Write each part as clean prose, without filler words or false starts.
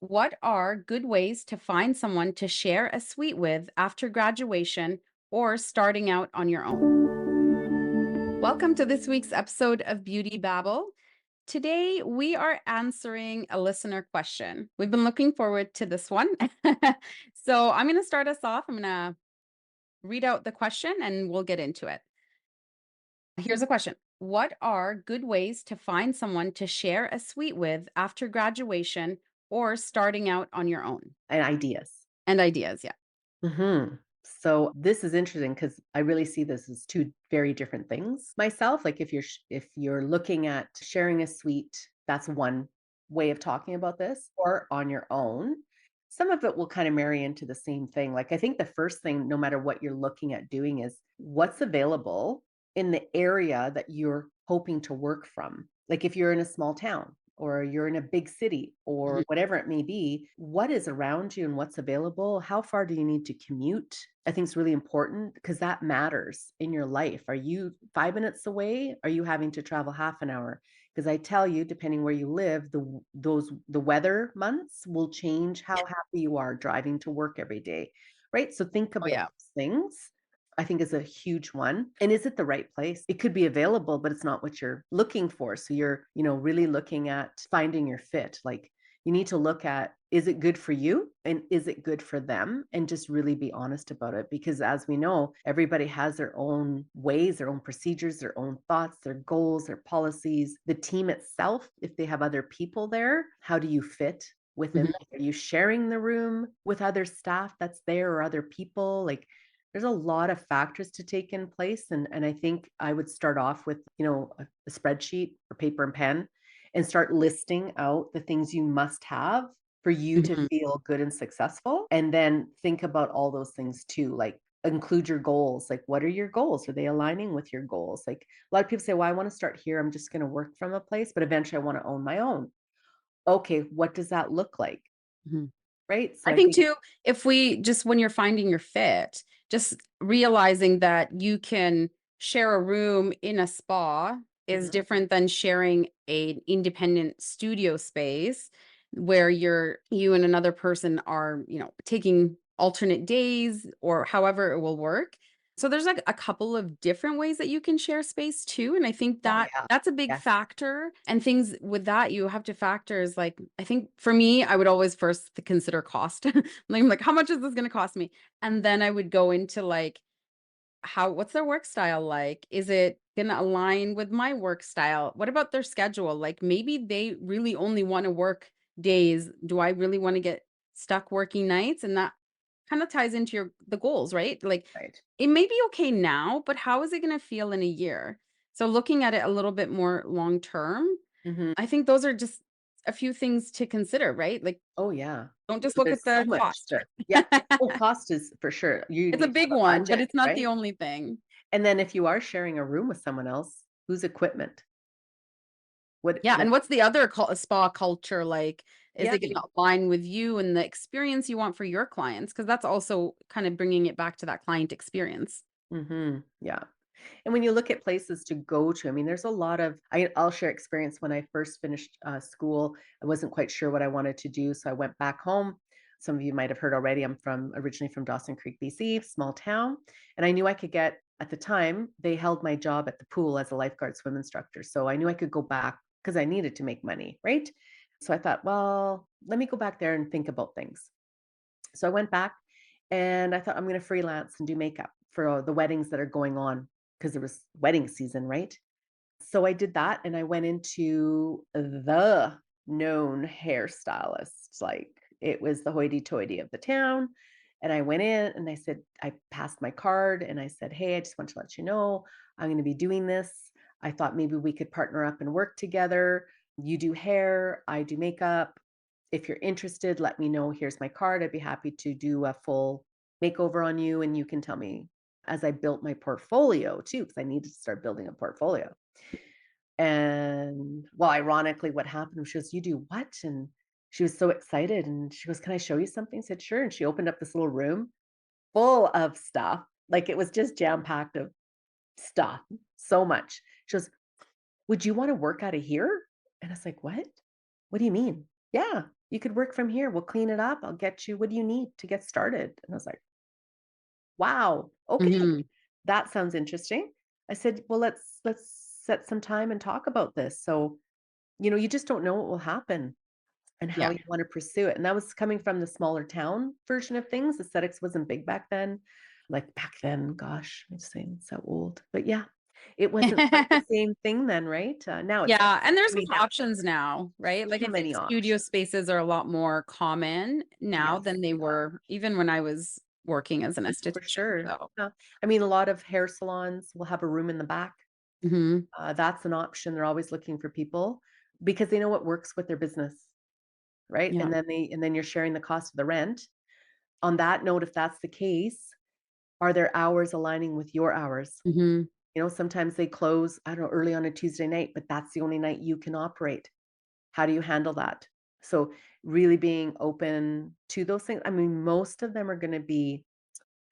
What are good ways to find someone to share a suite with after graduation or starting out on your own? Welcome to this week's episode of Beauty Babble. Today, we are answering a listener question. We've been looking forward to this one. So, I'm going to start us off. I'm going to read out the question and we'll get into it. Here's a question. What are good ways to find someone to share a suite with after graduation or starting out on your own? And ideas. And ideas, yeah. So this is interesting because I really see this as two very different things myself. Like if you're looking at sharing a suite, that's one way of talking about this, or on your own. Some of it will kind of marry into the same thing. Like I think the first thing, no matter what you're looking at doing, is what's available in the area that you're hoping to work from. Like if you're in a small town or you're in a big city or Mhm. whatever it may be, what is around you and what's available? How far do you need to commute? I think it's really important because that matters in your life. Are you 5 minutes away? Are you having to travel half an hour? Because I tell you, depending where you live, the weather months will change how Yeah. happy you are driving to work every day, right? So think Oh, about yeah. those things. I think is a huge one. And is it the right place? It could be available, but it's not what you're looking for. So you're, really looking at finding your fit. Like you need to look at, is it good for you and is it good for them? And just really be honest about it. Because as we know, everybody has their own ways, their own procedures, their own thoughts, their goals, their policies. The team itself, if they have other people there, how do you fit within Mhm. that? Are you sharing the room with other staff that's there or other people? Like there's a lot of factors to take in place. And I think I would start off with, a spreadsheet or paper and pen and start listing out the things you must have for you to Mhm. feel good and successful. And then think about all those things too, like include your goals. Like, what are your goals? Are they aligning with your goals? Like, a lot of people say, well, I want to start here. I'm just going to work from a place, but eventually I want to own my own. Okay, what does that look like? Mhm. Right. So I I think think, too, if we just when you're finding your fit, just realizing that you can share a room in a spa is Mhm. different than sharing an independent studio space where you and another person are, taking alternate days or however it will work. So there's like a couple of different ways that you can share space too. And I think Oh, that yeah. that's a big Yes. factor. And things with that you have to factor is like, I think for me, I would always first consider cost. Like, I'm like, how much is this going to cost me? And then I would go into like, what's their work style like? Is it going to align with my work style? What about their schedule? Like maybe they really only want to work days. Do I really want to get stuck working nights? And that kind of ties into the goals, right? Like Right. it may be okay now, but how is it going to feel in a year? So looking at it a little bit more long term, Mhm. I think those are just a few things to consider, right? Like Oh, yeah. don't just So look at there's so the much cost. to yeah. Oh, cost is for sure. You It's a need to big have a one, but budget, it's not the right? only thing. And then if you are sharing a room with someone else, whose equipment? What Yeah, like and what's the other spa culture like? Is yeah. it gonna align with you and the experience you want for your clients? Because that's also kind of bringing it back to that client experience. Mhm. Yeah. And when you look at places to go to, I mean, there's a lot of I'll share experience when I first finished, school. I wasn't quite sure what I wanted to do, so I went back home. Some of you might have heard already, I'm originally from Dawson Creek, BC, small town, and I knew I could get at the time, they held my job at the pool as a lifeguard swim instructor, so I knew I could go back because I needed to make money, right? So I thought, "Well, let me go back there and think about things." So I went back and I thought I'm going to freelance and do makeup for the weddings that are going on because it was wedding season, right? So I did that and I went into the known hairstylist. Like it was the hoity toity of the town. And I went in and I said, I passed my card and I said, hey, I just want to let you know I'm going to be doing this. I thought maybe we could partner up and work together. You do hair, I do makeup. If you're interested, let me know. Here's my card. I'd be happy to do a full makeover on you. And you can tell me as I built my portfolio too, because I needed to start building a portfolio. And well, ironically, what happened was she goes, "You do what?" And she was so excited and she goes, "Can I show you something?" I said, "Sure." And she opened up this little room full of stuff. Like it was just jam-packed of stuff, so much. She goes, "Would you want to work out of here?" And I was like, "What? What do you mean?" "Yeah." You could work from here. We'll clean it up. I'll get you what do you need to get started?" And I was like, "Wow, okay. Mhm. That sounds interesting." I said, "Well, let's set some time and talk about this." So, you just don't know what will happen and how Yeah. you wanna pursue it, and that was coming from the smaller town version of things. Aesthetics wasn't big back then. Like, back then, gosh, I'm saying so old, but yeah, it wasn't quite the same thing then, right? Now it's Yeah, and there's I more mean, now options now, right? Like, so I think many studio options. spaces are a lot more common now Yes, than they they are. were even when I was working as an For esthetician, sure. so I mean, a lot of hair salons will have a room in the back. Mhm. That's an option. They're always looking for people because they know what works with their business, right? Yeah. And then you're sharing the cost of the rent. On that note, if that's the case, are their hours aligning with your hours? Mhm. Sometimes they close, I don't know, early on a Tuesday night, but that's the only night you can operate. How do you handle that? So really being open to those things. I mean, most of them are going to be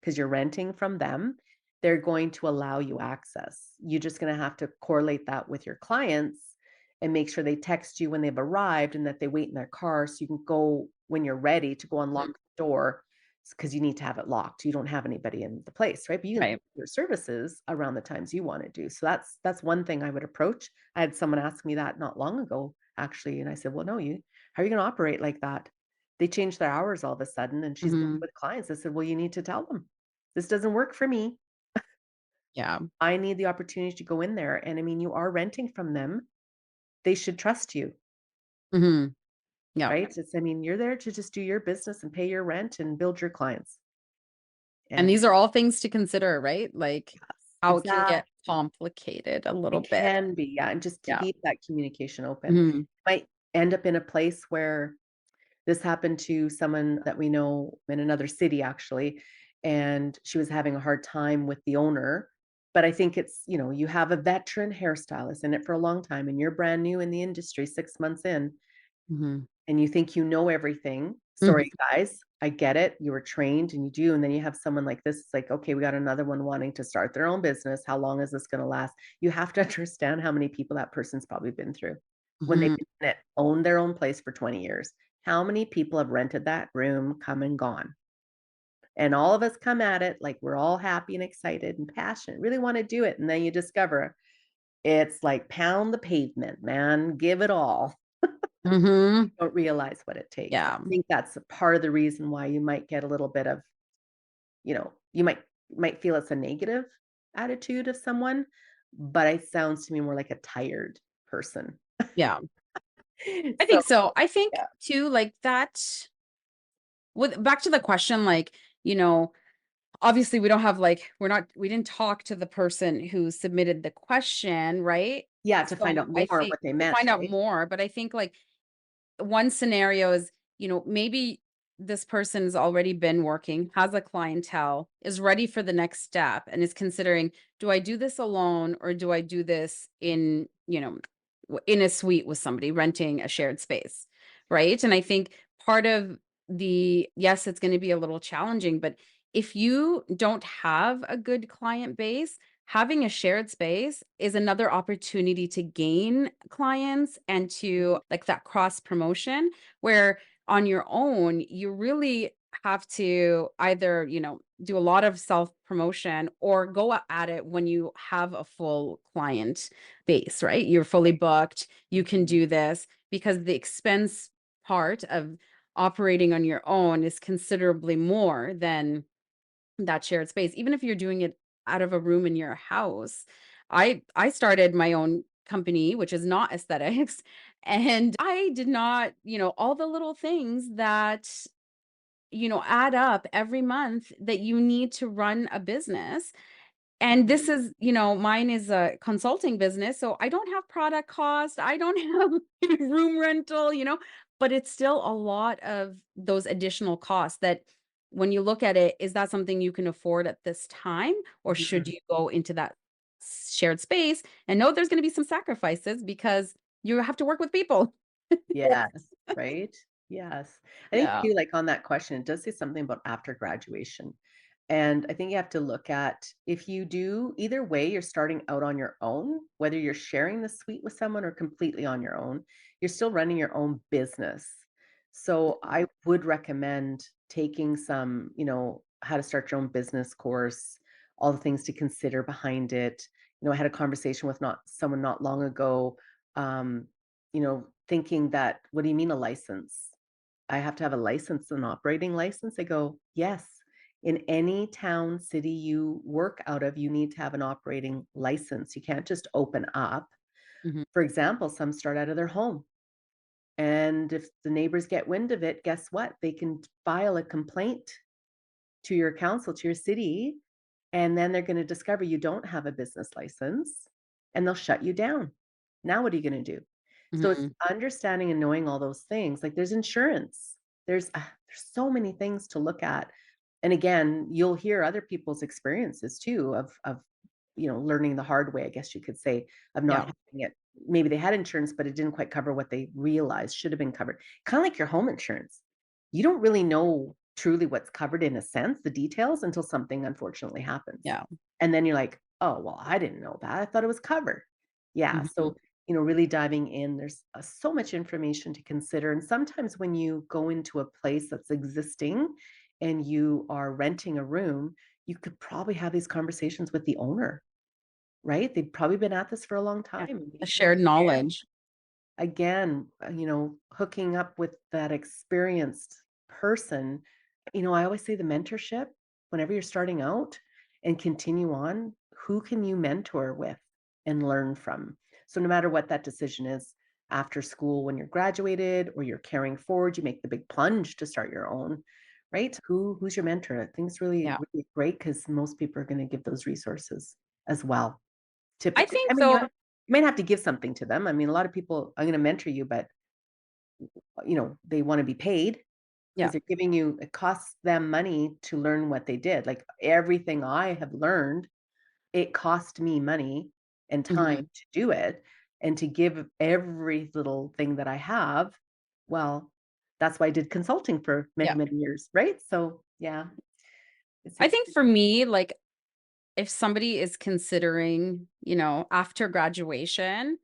because you're renting from them, they're going to allow you access. You're just going to have to correlate that with your clients and make sure they text you when they've arrived and that they wait in their car so you can go when you're ready to go Mhm. unlock the door because you need to have it locked. You don't have anybody in the place, right? But you can Right. do your services around the times you want to do. So that's one thing I would approach. I had someone ask me that not long ago, actually, and I said, "Well, no, how are you going to operate like that?" They changed their hours all of a sudden, and she's booked Mhm. with clients. I said, "Well, you need to tell them this doesn't work for me. Yeah. I need the opportunity to go in there." And I mean, you are renting from them. They should trust you, Mhm. Yeah. right? I mean, you're there to just do your business and pay your rent and build your clients. And And these are all things to consider, right? Like, yes, how it can get exactly. complicated a little It bit. can be, yeah. And just to Yeah. keep that communication open. Mhm. Might end up in a place where this happened to someone that we know in another city, actually, and she was having a hard time with the owner. But I think you have a veteran hairstylist in it for a long time, and you're brand new in the industry 6 months in, Mhm. and you think you know everything. Mhm. Sorry, guys, I get it. You were trained and you do. And then you have someone like this, it's like, okay, we got another one wanting to start their own business. How long is this going to last? You have to understand how many people that person's probably been through when they've Mhm. been in it, owned their own place for 20 years. How many people have rented that room, come and gone? And all of us come at it like we're all happy and excited and passionate, really want to do it. And then you discover it's like pound the pavement, man, give it all. Mhm. Don't realize what it takes. Yeah. I think that's a part of the reason why you might get a little bit of, you might feel it's a negative attitude of someone, but it sounds to me more like a tired person. Yeah. I So, think so. I think yeah. too, like that with back to the question, like, you know, obviously we didn't talk to the person who submitted the question, right? Yeah, to find So out I more think what they to meant, find out right? more, but I think like one scenario is, maybe this person's already been working, has a clientele, is ready for the next step, and is considering, do I do this alone or do I do this in a suite with somebody renting a shared space? Right. And I think part of yes, it's going to be a little challenging, but if you don't have a good client base, having a shared space is another opportunity to gain clients and to like that cross promotion where on your own you really have to either do a lot of self promotion or at it when you have a full client base, right? You're fully booked, you can Mhm. do this because the expense part of operating on your own is considerably more than that shared space, even if you're doing it out of a room in your house. I started my own company, which is not aesthetics, and I did not, all the little things that, add up every month that you need to run a business. And Mhm. this is, mine is a consulting business, so I don't have product cost, I don't have room rental, but it's still a lot of those additional costs that when you look at it, is that something you can afford at this time? Or should Mhm. you go into that shared space and know there's going to be some sacrifices because you have to work with people? Yes, right? Yes. I think Yeah. too, like, on that question, it does say something about after graduation, and I think you have to look at if you do either way, you're starting out on your own, whether you're sharing the suite with someone or completely on your own, you're still running your own business. So I would recommend taking some, how to start your own business course, all the things to consider behind it. I had a conversation with not someone not long ago, um, thinking that, what do you mean a license? I have to have a license, an operating license. They go, yes. In any town, city you work out of, you need to have an operating license. You can't just open up. Mhm, For example, some start out of their home. And if the neighbors get wind of it, guess what? They can file a complaint to your council, to your city, and then they're going to discover you don't have a business license and they'll shut you down. Now, what are you going to do? So it's mhm. understanding and knowing all those things. Like there's insurance, there's so many things to look at. And again, you'll hear other people's experiences too of learning the hard way, I guess you could say, of not Yeah, having it. Maybe they had insurance, but it didn't quite cover what they realized should have been covered. Kind of like your home insurance. You don't really know truly what's covered in a sense, the details, until something unfortunately happens. yeah. And then you're like, oh, well, I didn't know that. I thought it was covered. Yeah. Mhm. So, really diving in, there's so much information to consider. And sometimes when you go into a place that's existing and you are renting a room, you could probably have these conversations with the owner, right? They've probably been at this for a long Yeah. time. The shared knowledge. Again, hooking up with that experienced person, I always say the mentorship, whenever you're starting out and continue on, who can you mentor with and learn from? So no matter what that decision is after school, when you're graduated or you're carrying forward, you make the big plunge to start your own, right? Who's your mentor? I think it's really, Yeah. really great because most people are going to give those resources as well. I Typically, I think mean, though. you might have to give something to them. I mean, a lot of people, "I'm gonna mentor you," but, they wanna be paid Yeah. because 'cause they're giving you it costs them money to learn what they did. Like, everything I have learned, it cost me money and time Mhm. to do it, and to give every little thing that I have, well, that's why I did consulting for many, Yeah. many years, right? So, yeah, it's I ex think for me, like, if somebody is considering, after graduation,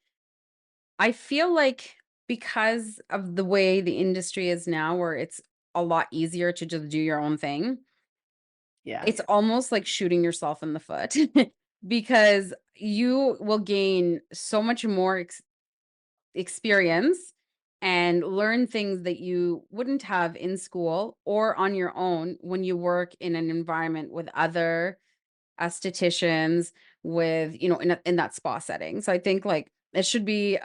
I feel like because of the way the industry is now, where it's a lot easier to just do your own thing, yeah, it's almost like shooting yourself in the foot because you will gain so much more experience and learn things that you wouldn't have in school or on your own when you work in an environment with other estheticians, with in that spa setting. So I think like it should be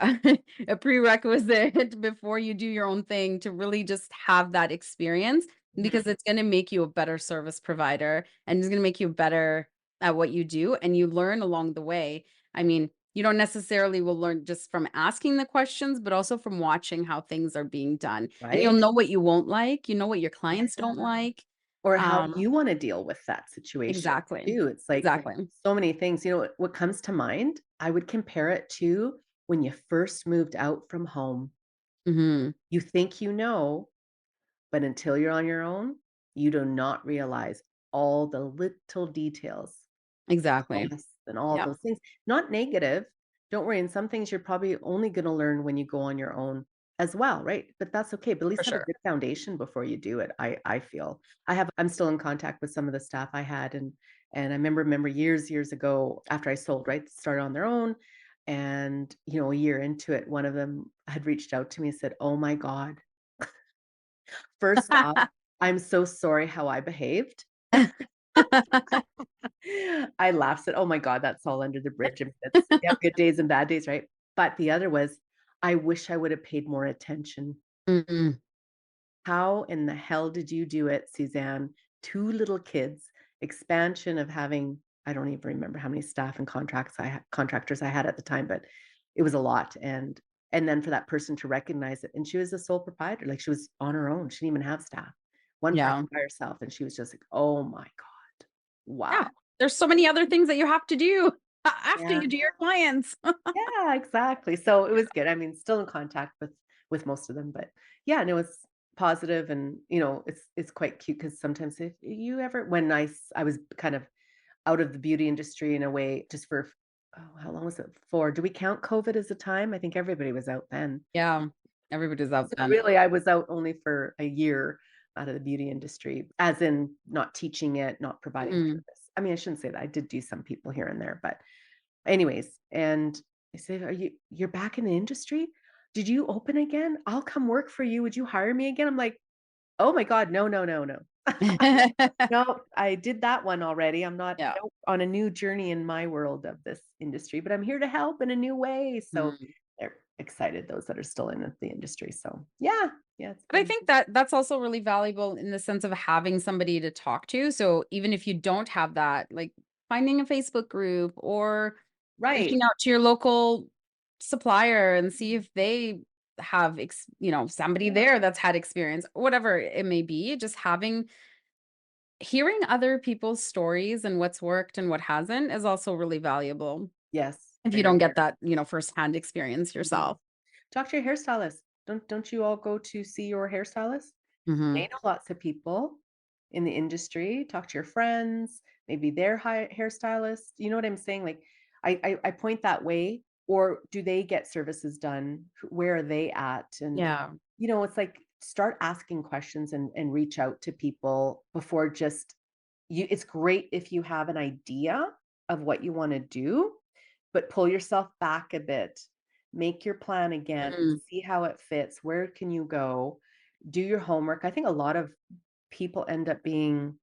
a prerequisite before you do your own thing to really just have that experience, mhm, because it's going to make you a better service provider and it's going to make you better at what you do, and you learn along the way. I mean, you don't necessarily will learn just from asking the questions, but also from watching how things are being done, and you'll right? know what you won't like, what your clients don't like. Or how um you wanna deal with that situation exactly, too. It's like exactly. so many things. What comes to mind? I would compare it to when you first moved out from home. Mhm. You think you know, but until you're on your own, you do not realize all the little details, Exactly. costs and all Yeah, those things. Not negative, don't worry, and some things you're probably only gonna learn when you go on your own as well, right? But that's okay, but at for least have a sure. good foundation before you do it, I feel. I'm still in contact with some of the staff I had, and I remember years ago after I sold, right, started on their own, and, a year into it, one of them had reached out to me and said, "Oh my god, first off, I'm so sorry how I behaved." I laughed, said, "Oh my god, that's all under the bridge." I mean, it's you have good days and bad days, right? But the other was, "I wish I would have paid more attention. Mm, How in the hell did you do it, Suzanne? 2 little kids, expansion of having" I don't even remember how many staff and contractors I had at the time, but it was a lot, and then for that person to recognize it, and she was a sole proprietor, like, she was on her own, she didn't even have staff. One yeah. person by herself, and she was just like, "Oh my god. Yeah. Wow." There's so many other things that you have to do after Yeah. you do your clients. Yeah, exactly. So it was good. I mean, still in contact with most of them, but yeah, no, it's positive, and it's quite cute because sometimes if you ever when I was kind of out of the beauty industry in a way, just for how long was it for? Do we count COVID as a time? I think everybody was out then. Yeah. Everybody's out So then. really, I was out only for a year out of the beauty industry, as in not teaching it, not providing Mhm. service. I mean, I shouldn't say that. I did do some people here and there, but anyways, and they said, you're back in the industry? Did you open again? I'll come work for you. Would you hire me again?" I'm like, "Oh my God, no, no, no, no." No, I did that one already. I'm not, Yeah. nope, on a new journey in my world of this industry, but I'm here to help in a new way. So Mhm. they're excited, those that are still in the industry. So yeah, yeah, it's But I been think that that's also really valuable in the sense of having somebody to talk to. So even if you don't have that, like finding a Facebook group or reaching right. out to your local supplier and see if they have somebody Yeah. there that's had experience, whatever it may be, just having hearing other people's stories and what's worked and what hasn't is also really valuable Yes, if you very, don't very. get that, firsthand experience Mhm. yourself. Talk to your hairstylist. Don't you all go to see your hairstylist? They Mhm. know lots of people in the industry. Talk to your friends, maybe their hairstylist. You know what I'm saying? Like, I point that way. Or do they get services done? Where are they at? And Yeah. it's like start asking questions and reach out to people before just you. It's great if you have an idea of what you want to do, but pull yourself back a bit. Make your plan again, Mhm. see how it fits. Where can you go? Do your homework. I think a lot of people end up being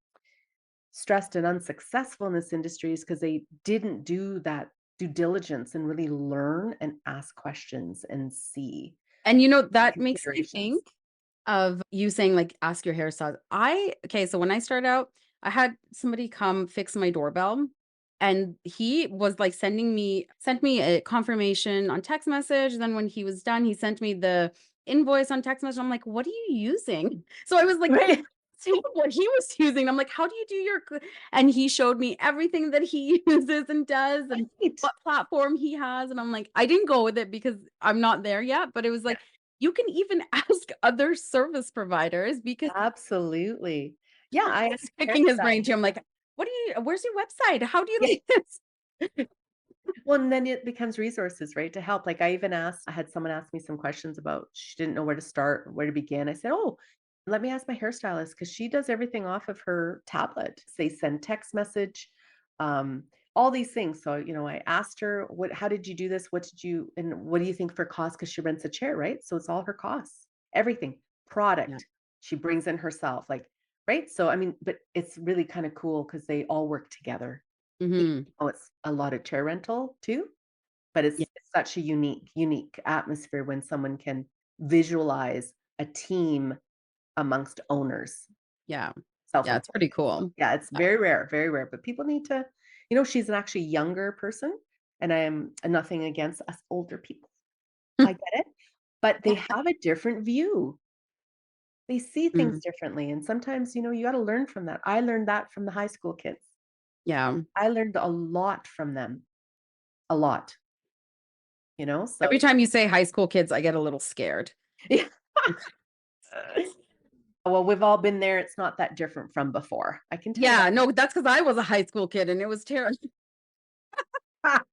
stressed and unsuccessful in this industry is because they didn't do that due diligence and really learn and ask questions and see And, that makes me considerations. think of you saying, like, ask your hairstylist. Okay, so when I started out, I had somebody come fix my doorbell, and he was, like, sent me a confirmation on text message, then when he was done, he sent me the invoice on text message. I'm like, "What are you using?" So I was, like, Right. seeing what he was using. I'm like, "How do you do your and he showed me everything that he uses and does and Right. what platform he has, and I'm like I didn't go with it because I'm not there yet, but it was Yeah, like, you can even ask other service providers because absolutely. Yeah, I I was asked my picking his brain hairstylist. too. I'm like, where's your website? How do you like this? Well, and then it becomes resources, right, to help. Like, I had someone ask me some questions about she didn't know where to start, where to begin. I said, "Oh, let me ask my hairstylist because she does everything off of her tablet." They send text message, um, all these things. So, I asked her, how did you do this? And what do you think for cost? Because she rents a chair, right? So it's all her costs, everything, Yeah. product she brings in herself, like, right? So, I mean, but it's really kind of cool because they all work together. Mhm. Oh, it's a lot of chair rental too, but Yeah. it's such a unique atmosphere when someone can visualize a team amongst owners, Yeah. Yeah, it's pretty self-employed. cool. Yeah, it's very rare, but people need to she's an actually younger person, and I am nothing against us older people. I get it, but they have a different view. They see things Mm. differently, and sometimes, you gotta learn from that. I learned that from the high school kids. Yeah. I learned a lot from them, a lot, Every so time you say high school kids, I get a little scared. yeah. Well, we've all been there, it's not that different from before, I can tell you Yeah, no, that's because I was a high school kid and it was terrible. that.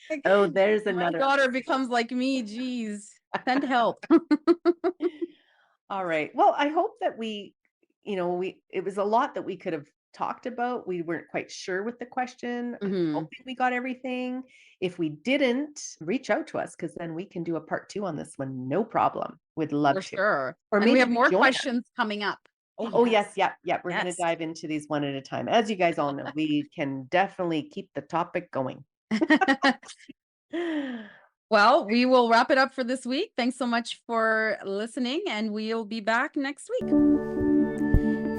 Like, Oh, there's my another. daughter becomes like me, geez. Send help. All right. Well, I hope that we it was a lot that we could have talked about. We weren't quite sure with the question. I'm Mhm. hoping we got everything. If we didn't, reach out to us because then we can do a part 2 on this one, no problem. Would For love to. sure. Or And we maybe have even more join us. questions coming up. Oh, Oh, yes, yes. yep, yep, we're gonna Yes. dive into these one at a time. As you guys all know, we can definitely keep the topic going. Well, we will wrap it up for this week. Thanks so much for listening, and we'll be back next week.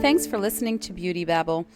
Thanks for listening to Beauty Babble.